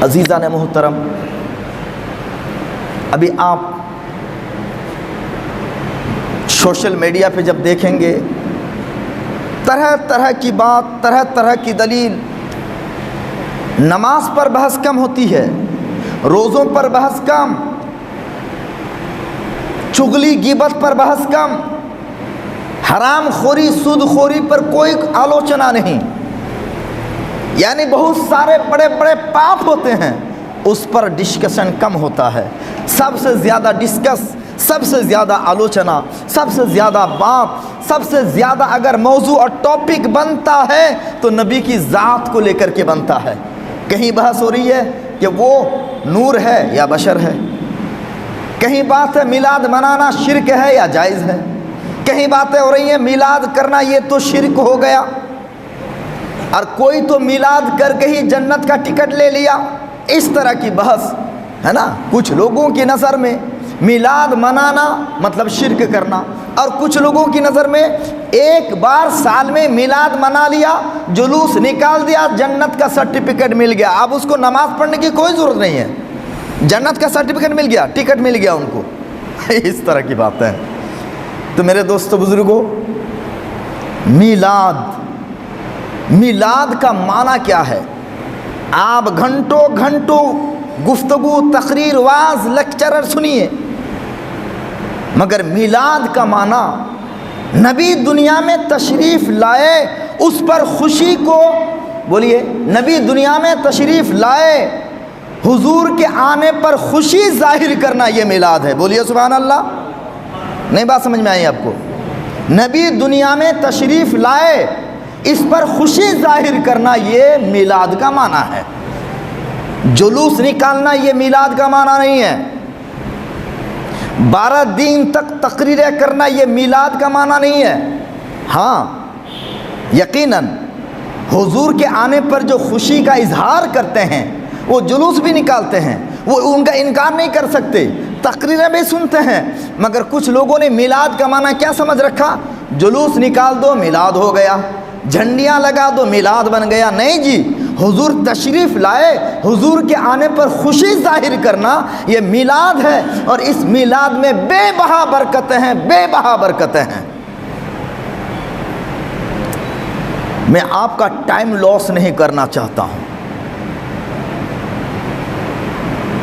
عزیزان محترم، ابھی آپ سوشل میڈیا پہ جب دیکھیں گے طرح طرح کی بات، طرح طرح کی دلیل، نماز پر بحث کم ہوتی ہے، روزوں پر بحث کم، چغلی غیبت پر بحث کم، حرام خوری سود خوری پر کوئی آلوچنا نہیں، یعنی بہت سارے بڑے بڑے پاپ ہوتے ہیں اس پر ڈسکشن کم ہوتا ہے۔ سب سے زیادہ ڈسکس، سب سے زیادہ آلوچنا، سب سے زیادہ بات، سب سے زیادہ اگر موضوع اور ٹاپک بنتا ہے تو نبی کی ذات کو لے کر کے بنتا ہے۔ کہیں بحث ہو رہی ہے کہ وہ نور ہے یا بشر ہے، کہیں بات ہے میلاد منانا شرک ہے یا جائز ہے، کہیں باتیں ہو رہی ہیں میلاد کرنا یہ تو شرک ہو گیا، اور کوئی تو میلاد کر کے ہی جنت کا ٹکٹ لے لیا۔ اس طرح کی بحث ہے نا۔ کچھ لوگوں کی نظر میں میلاد منانا مطلب شرک کرنا، اور کچھ لوگوں کی نظر میں ایک بار سال میں میلاد منا لیا، جلوس نکال دیا، جنت کا سرٹیفکیٹ مل گیا، اب اس کو نماز پڑھنے کی کوئی ضرورت نہیں ہے، جنت کا سرٹیفکیٹ مل گیا، ٹکٹ مل گیا ان کو۔ اس طرح کی بات ہے۔ تو میرے دوستو بزرگوں، میلاد کا معنی کیا ہے؟ آپ گھنٹوں گھنٹوں گفتگو، تقریر، واعظ، لیکچرر سنیے، مگر میلاد کا معنی نبی دنیا میں تشریف لائے، اس پر خوشی کو، بولیے، نبی دنیا میں تشریف لائے، حضور کے آنے پر خوشی ظاہر کرنا، یہ میلاد ہے۔ بولیے سبحان اللہ۔ نہیں بات سمجھ میں آئی آپ کو؟ نبی دنیا میں تشریف لائے، اس پر خوشی ظاہر کرنا، یہ میلاد کا معنی ہے۔ جلوس نکالنا یہ میلاد کا معنی نہیں ہے۔ 12 دن تک تقریریں کرنا یہ میلاد کا معنی نہیں ہے۔ ہاں یقیناً حضور کے آنے پر جو خوشی کا اظہار کرتے ہیں، وہ جلوس بھی نکالتے ہیں، وہ ان کا انکار نہیں کر سکتے، تقریریں بھی سنتے ہیں، مگر کچھ لوگوں نے میلاد کا معنی کیا سمجھ رکھا؟ جلوس نکال دو میلاد ہو گیا، جھنڈیاں لگا دو میلاد بن گیا۔ نہیں جی، حضور تشریف لائے، حضور کے آنے پر خوشی ظاہر کرنا یہ میلاد ہے، اور اس میلاد میں بے بہا برکتیں ہیں، بے بہا برکتیں ہیں۔ میں آپ کا ٹائم لاس نہیں کرنا چاہتا ہوں۔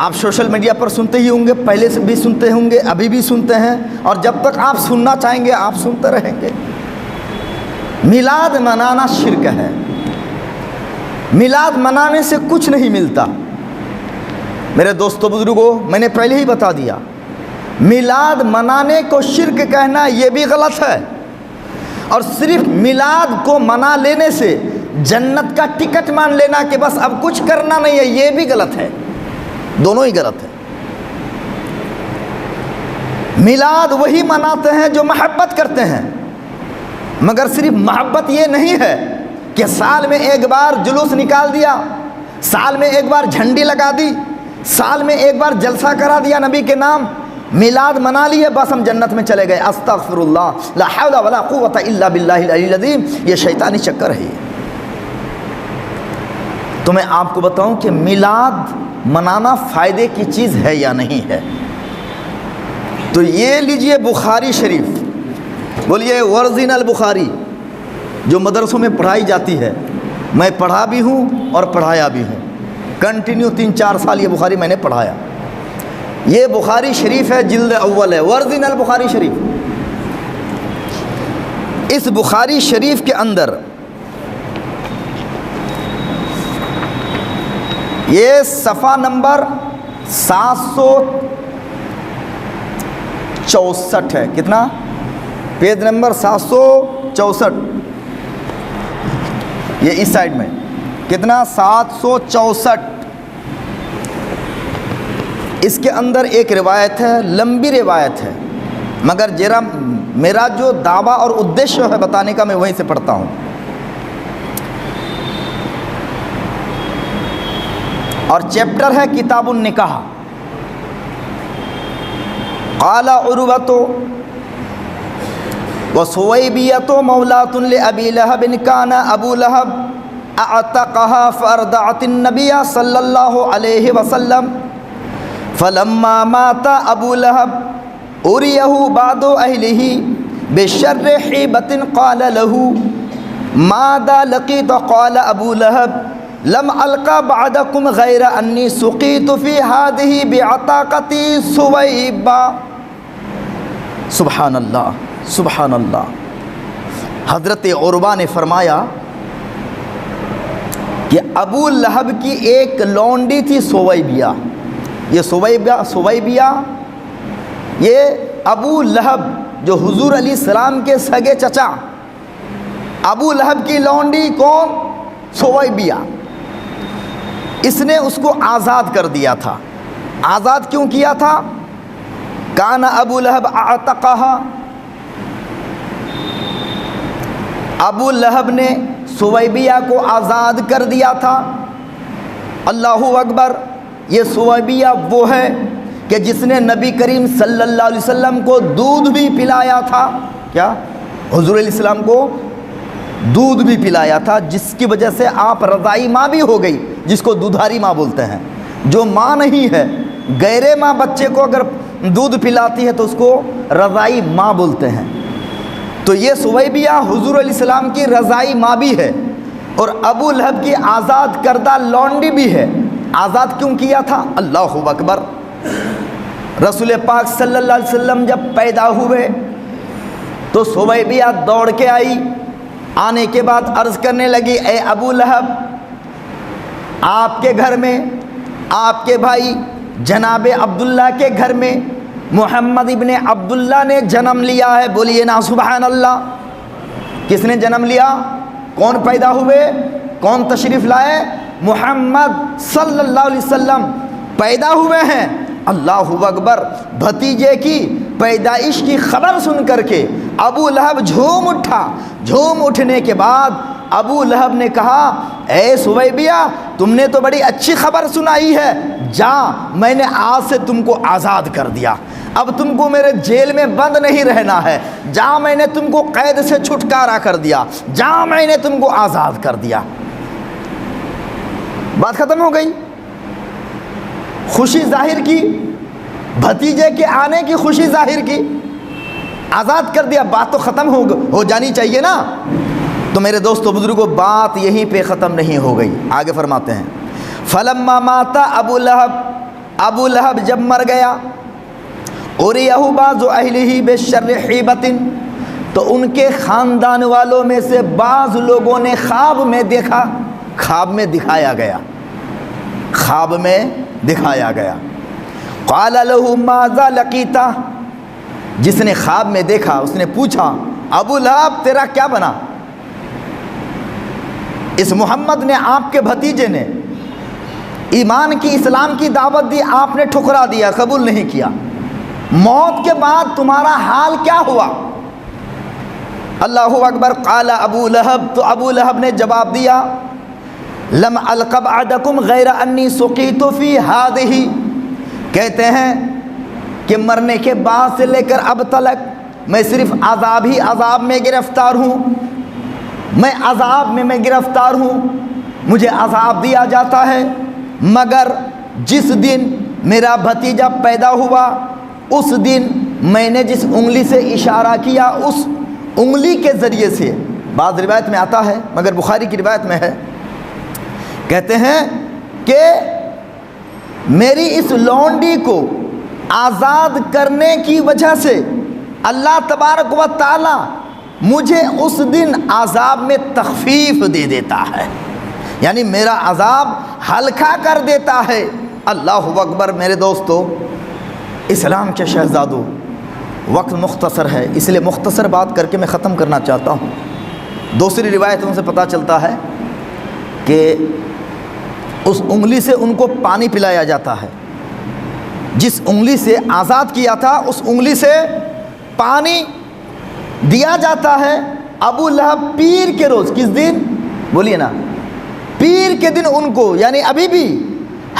آپ سوشل میڈیا پر سنتے ہی ہوں گے، پہلے سے بھی سنتے ہوں گے، ابھی بھی سنتے ہیں، اور جب تک آپ سننا چاہیں گے آپ سنتے رہیں گے۔ میلاد منانا شرک ہے، میلاد منانے سے کچھ نہیں ملتا۔ میرے دوستو بزرگوں، میں نے پہلے ہی بتا دیا، میلاد منانے کو شرک کہنا یہ بھی غلط ہے، اور صرف میلاد کو منا لینے سے جنت کا ٹکٹ مان لینا کہ بس اب کچھ کرنا نہیں ہے، یہ بھی غلط ہے، دونوں ہی غلط ہے۔ میلاد وہی مناتے ہیں جو محبت کرتے ہیں، مگر صرف محبت یہ نہیں ہے کہ سال میں ایک بار جلوس نکال دیا، سال میں ایک بار جھنڈی لگا دی، سال میں ایک بار جلسہ کرا دیا نبی کے نام، میلاد منا لیے، بس ہم جنت میں چلے گئے۔ استغفر اللہ، لا حول ولا قوت الا باللہ العلی العظیم۔ یہ شیطانی چکر ہے۔ تو میں آپ کو بتاؤں کہ میلاد منانا فائدے کی چیز ہے یا نہیں ہے؟ تو یہ لیجئے بخاری شریف، بولیے ورزین البخاری، جو مدرسوں میں پڑھائی جاتی ہے، میں پڑھا بھی ہوں اور پڑھایا بھی ہوں، کنٹینیو 3-4 سال یہ بخاری میں نے پڑھایا۔ یہ بخاری شریف ہے، جلد اول ہے، ورزین البخاری شریف۔ اس بخاری شریف کے اندر یہ صفحہ نمبر 764 ہے۔ کتنا؟ پیج نمبر 764، یہ اس سائڈ میں کتنا؟ 764۔ اس کے اندر ایک روایت ہے، لمبی روایت ہے، مگر میرا جو دعویٰ اور ادیش ہے بتانے کا، میں وہیں سے پڑھتا ہوں۔ اور چیپٹر ہے کتاب النکاح۔ قال عروۃ وسویبیۃ مولاۃ لأبی لہب کان ابو لہب اعتقها فارضعت النبي صلی اللہ علیہ وسلم فلما مات ابو لہب اریہ بعض اہلہ بشر حیبۃ قال له ماذا لقيت قال ابو لہب لم القى بعدكم غیر انی سقیت فی هذه بعتاقۃ ثویبہ۔ سبحان اللہ سبحان اللہ۔ حضرت عروہ نے فرمایا کہ ابو لہب کی ایک لونڈی تھی ثویبیہ۔ یہ ثویبیہ یہ ابو لہب جو حضور علیہ السلام کے سگے چچا، ابو لہب کی لونڈی کون؟ ثویبیہ۔ اس نے اس کو آزاد کر دیا تھا۔ آزاد کیوں کیا تھا؟ کان ابو لہب اعتقہا، ابو لہب نے ثویبیہ کو آزاد کر دیا تھا۔ اللہ اکبر۔ یہ ثویبیہ وہ ہے کہ جس نے نبی کریم صلی اللہ علیہ وسلم کو دودھ بھی پلایا تھا۔ کیا؟ حضور علیہ السلام کو دودھ بھی پلایا تھا، جس کی وجہ سے آپ رضائی ماں بھی ہو گئی، جس کو دودھاری ماں بولتے ہیں۔ جو ماں نہیں ہے، غیر ماں بچے کو اگر دودھ پلاتی ہے تو اس کو رضائی ماں بولتے ہیں۔ تو یہ ثویبیہ حضور علیہ السلام کی رضائی ماں بھی ہے اور ابو لہب کی آزاد کردہ لونڈی بھی ہے۔ آزاد کیوں کیا تھا؟ اللہ اکبر۔ رسول پاک صلی اللہ علیہ وسلم جب پیدا ہوئے تو ثویبیہ دوڑ کے آئی۔ آنے کے بعد عرض کرنے لگی، اے ابو لہب، آپ کے گھر میں آپ کے بھائی جناب عبداللہ کے گھر میں محمد ابن عبداللہ نے جنم لیا ہے۔ بولیے نا سبحان اللہ۔ کس نے جنم لیا؟ کون پیدا ہوئے؟ کون تشریف لائے؟ محمد صلی اللہ علیہ وسلم پیدا ہوئے ہیں۔ اللہ اکبر۔ بھتیجے کی پیدائش کی خبر سن کر کے ابو لہب جھوم اٹھا۔ جھوم اٹھنے کے بعد ابو لہب نے کہا، اے ثویبیہ، تم نے تو بڑی اچھی خبر سنائی ہے، جا، میں نے آج سے تم کو آزاد کر دیا، اب تم کو میرے جیل میں بند نہیں رہنا ہے، جا، میں نے تم کو قید سے چھٹکارا کر دیا، جا، میں نے تم کو آزاد کر دیا۔ بات ختم ہو گئی۔ خوشی ظاہر کی، بھتیجے کے آنے کی خوشی ظاہر کی، آزاد کر دیا، بات تو ختم ہو جانی چاہیے نا۔ تو میرے دوستو بزرگوں، بات یہیں پہ ختم نہیں ہو گئی، آگے فرماتے ہیں، فلما مات ابو لہب، ابو لہب جب مر گیا، اریہ بعض اہلہ بشر حیبۃ، تو ان کے خاندان والوں میں سے بعض لوگوں نے خواب میں دیکھا، خواب میں دکھایا گیا، خواب میں دکھایا گیا۔ قال له ماذا لقیت، جس نے خواب میں دیکھا اس نے پوچھا، ابو لہب تیرا کیا بنا؟ اس محمد نے، آپ کے بھتیجے نے ایمان کی، اسلام کی دعوت دی، آپ نے ٹھکرا دیا، قبول نہیں کیا، موت کے بعد تمہارا حال کیا ہوا؟ اللہ اکبر۔ قال ابو لہب، تو ابو لہب نے جواب دیا، لم الق بعدکم غیر انی سقیت فی ہذہ، کہتے ہیں کہ مرنے کے بعد سے لے کر اب تلک میں صرف عذاب ہی عذاب میں گرفتار ہوں، میں عذاب میں گرفتار ہوں، مجھے عذاب دیا جاتا ہے، مگر جس دن میرا بھتیجا پیدا ہوا اس دن میں نے جس انگلی سے اشارہ کیا، اس انگلی کے ذریعے سے، بعض روایت میں آتا ہے مگر بخاری کی روایت میں ہے، کہتے ہیں کہ میری اس لونڈی کو آزاد کرنے کی وجہ سے اللہ تبارک و تعالی مجھے اس دن عذاب میں تخفیف دے دیتا ہے، یعنی میرا عذاب ہلکا کر دیتا ہے۔ اللہ اکبر۔ میرے دوستو، اسلام کے شہزادوں، وقت مختصر ہے، اس لیے مختصر بات کر کے میں ختم کرنا چاہتا ہوں۔ دوسری روایتوں سے پتہ چلتا ہے کہ اس انگلی سے ان کو پانی پلایا جاتا ہے، جس انگلی سے آزاد کیا تھا اس انگلی سے پانی دیا جاتا ہے۔ ابو لہب پیر کے روز، کس دن؟ بولیے نا، پیر کے دن ان کو، یعنی ابھی بھی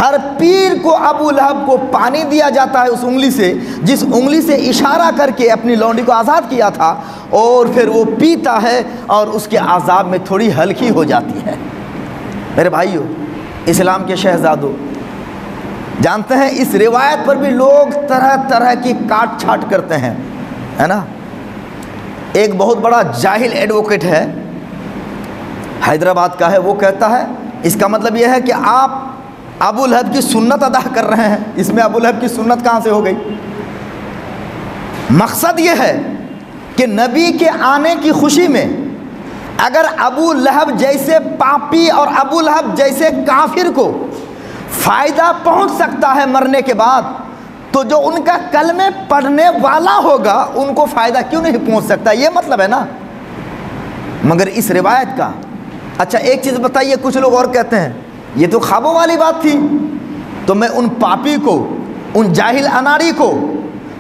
ہر پیر کو ابو لہب کو پانی دیا جاتا ہے اس انگلی سے، جس انگلی سے اشارہ کر کے اپنی لونڈی کو آزاد کیا تھا، اور پھر وہ پیتا ہے اور اس کے عذاب میں تھوڑی ہلکی ہو جاتی ہے۔ میرے بھائیو، اسلام کے شہزادوں، جانتے ہیں اس روایت پر بھی لوگ طرح طرح کی کاٹ چھاٹ کرتے ہیں، ہے نا۔ ایک بہت بڑا جاہل ایڈوکیٹ ہے، حیدرآباد کا ہے، وہ کہتا ہے اس کا مطلب یہ ہے کہ آپ ابو لہب کی سنت ادا کر رہے ہیں۔ اس میں ابو لہب کی سنت کہاں سے ہو گئی؟ مقصد یہ ہے کہ نبی کے آنے کی خوشی میں اگر ابو لہب جیسے پاپی اور ابو لہب جیسے کافر کو فائدہ پہنچ سکتا ہے مرنے کے بعد، تو جو ان کا کلمے پڑھنے والا ہوگا ان کو فائدہ کیوں نہیں پہنچ سکتا؟ یہ مطلب ہے نا۔ مگر اس روایت کا، اچھا ایک چیز بتائیے، کچھ لوگ اور کہتے ہیں یہ تو خوابوں والی بات تھی، تو میں ان پاپی کو، ان جاہل اناڑی کو،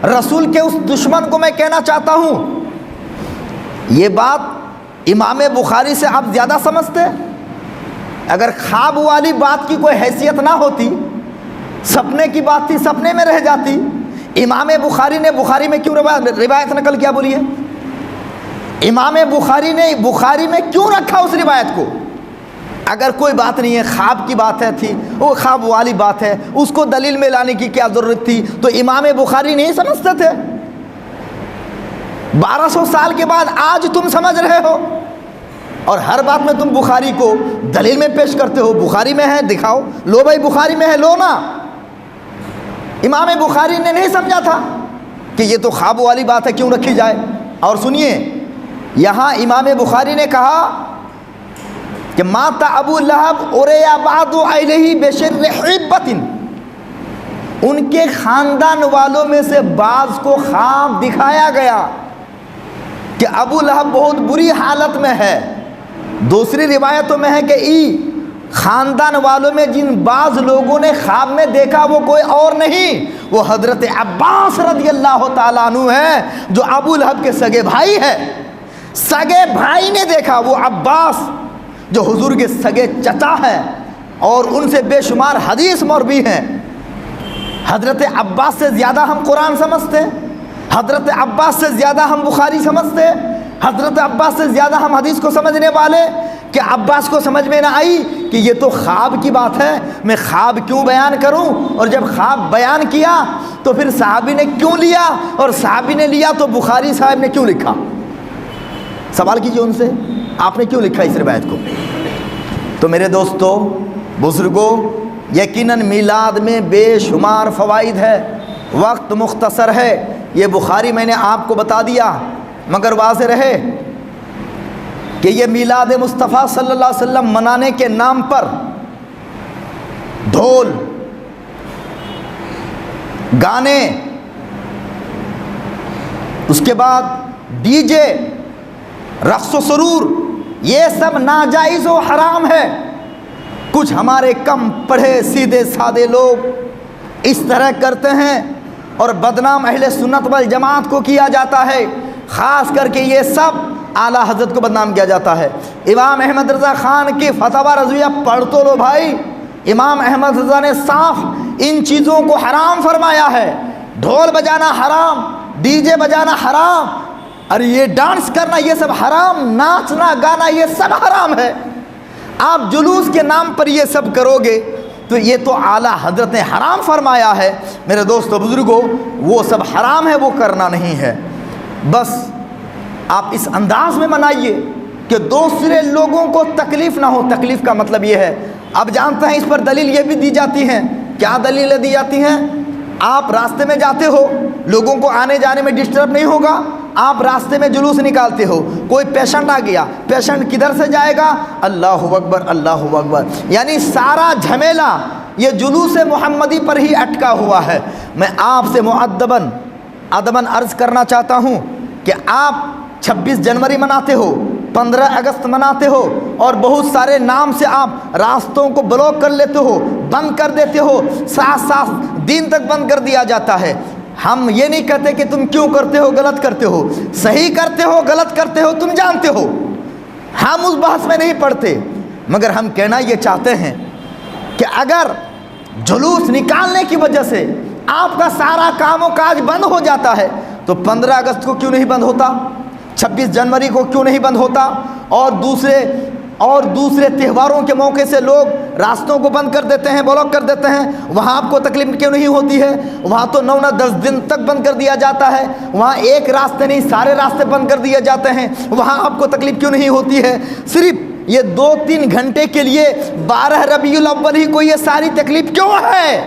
رسول کے اس دشمن کو میں کہنا چاہتا ہوں، یہ بات امام بخاری سے آپ زیادہ سمجھتے؟ اگر خواب والی بات کی کوئی حیثیت نہ ہوتی، سپنے کی بات تھی، سپنے میں رہ جاتی، امام بخاری نے بخاری میں کیوں روایت نقل کیا؟ بولیے، امام بخاری نے بخاری میں کیوں رکھا اس روایت کو؟ اگر کوئی بات نہیں ہے، خواب کی بات ہے تھی، وہ خواب والی بات ہے، اس کو دلیل میں لانے کی کیا ضرورت تھی؟ تو امام بخاری نہیں سمجھتے تھے؟ 1200 سال کے بعد آج تم سمجھ رہے ہو، اور ہر بات میں تم بخاری کو دلیل میں پیش کرتے ہو۔ بخاری میں ہے دکھاؤ، لو بھائی بخاری میں ہے، لو نا۔ امام بخاری نے نہیں سمجھا تھا کہ یہ تو خواب والی بات ہے، کیوں رکھی جائے؟ اور سنیے، یہاں امام بخاری نے کہا کہ مات ابو لہب اوریا بعد علیہ بشر حبۃ، ان کے خاندان والوں میں سے بعض کو خواب دکھایا گیا کہ ابو لہب بہت بری حالت میں ہے۔ دوسری روایتوں میں ہے کہ خاندان والوں میں جن بعض لوگوں نے خواب میں دیکھا وہ کوئی اور نہیں، وہ حضرت عباس رضی اللہ تعالیٰ عنہ ہے، جو ابو لہب کے سگے بھائی ہے۔ سگے بھائی نے دیکھا، وہ عباس جو حضور کے سگے چچا ہے، اور ان سے بے شمار حدیث مروی ہیں۔ حضرت عباس سے زیادہ ہم قرآن سمجھتے، حضرت عباس سے زیادہ ہم بخاری سمجھتے، حضرت عباس سے زیادہ ہم حدیث کو سمجھنے والے، کہ عباس کو سمجھ میں نہ آئی کہ یہ تو خواب کی بات ہے، میں خواب کیوں بیان کروں؟ اور جب خواب بیان کیا تو پھر صحابی نے کیوں لیا، اور صحابی نے لیا تو بخاری صاحب نے کیوں لکھا؟ سوال کیجئے ان سے، آپ نے کیوں لکھا اس روایت کو؟ تو میرے دوستو، بزرگوں، یقیناً میلاد میں بے شمار فوائد ہے، وقت مختصر ہے، یہ بخاری میں نے آپ کو بتا دیا، مگر واضح رہے کہ یہ میلاد مصطفیٰ صلی اللہ علیہ وسلم منانے کے نام پر ڈھول، گانے، اس کے بعد ڈی جے، رقص و سرور، یہ سب ناجائز و حرام ہے۔ کچھ ہمارے کم پڑھے سیدھے سادے لوگ اس طرح کرتے ہیں، اور بدنام اہل سنت والجماعت کو کیا جاتا ہے، خاص کر کے یہ سب اعلیٰ حضرت کو بدنام کیا جاتا ہے۔ امام احمد رضا خان کی فتویٰ رضویہ پڑھ تو لو بھائی، امام احمد رضا نے صاف ان چیزوں کو حرام فرمایا ہے۔ ڈھول بجانا حرام، ڈی جے بجانا حرام، اور یہ ڈانس کرنا یہ سب حرام، ناچنا گانا یہ سب حرام ہے۔ آپ جلوس کے نام پر یہ سب کرو گے تو یہ تو اعلیٰ حضرت نے حرام فرمایا ہے۔ میرے دوستو بزرگوں، وہ سب حرام ہے، وہ کرنا نہیں ہے۔ بس آپ اس انداز میں منائیے کہ دوسرے لوگوں کو تکلیف نہ ہو۔ تکلیف کا مطلب یہ ہے، اب جانتے ہیں اس پر دلیل یہ بھی دی جاتی ہیں۔ کیا دلیلیں دی جاتی ہیں؟ آپ راستے میں جاتے ہو، لوگوں کو آنے جانے میں ڈسٹرب نہیں ہوگا، آپ راستے میں جلوس نکالتے ہو، کوئی پیشنٹ آ گیا، پیشنٹ کدھر سے جائے گا؟ اللہ اکبر، اللہ اکبر، یعنی سارا جھمیلا یہ جلوس محمدی پر ہی اٹکا ہوا ہے۔ میں آپ سے مؤدباً ادباً عرض کرنا چاہتا ہوں کہ آپ 26 جنوری مناتے ہو، 15 اگست مناتے ہو، اور بہت سارے نام سے آپ راستوں کو بلاک کر لیتے ہو، بند کر دیتے ہو، ساتھ ساتھ دین تک بند کر دیا جاتا ہے۔ ہم یہ نہیں کہتے کہ تم کیوں کرتے ہو، غلط کرتے ہو، صحیح کرتے ہو، غلط کرتے ہو، تم جانتے ہو، ہم اس بحث میں نہیں پڑتے، مگر ہم کہنا یہ چاہتے ہیں کہ اگر جلوس نکالنے کی وجہ سے آپ کا سارا کام و کاج بند ہو جاتا ہے تو 15 اگست کو کیوں نہیں بند ہوتا، 26 جنوری کو کیوں نہیں بند ہوتا، اور دوسرے اور دوسرے تہواروں کے موقع سے لوگ راستوں کو بند کر دیتے ہیں، بلاک کر دیتے ہیں، وہاں آپ کو تکلیف کیوں نہیں ہوتی ہے؟ وہاں تو 9-10 دن تک بند کر دیا جاتا ہے، وہاں ایک راستے نہیں سارے راستے بند کر دیے جاتے ہیں، وہاں آپ کو تکلیف کیوں نہیں ہوتی ہے؟ صرف یہ 2-3 گھنٹے کے لیے 12 ربیع الاول ہی کو یہ ساری تکلیف کیوں ہے؟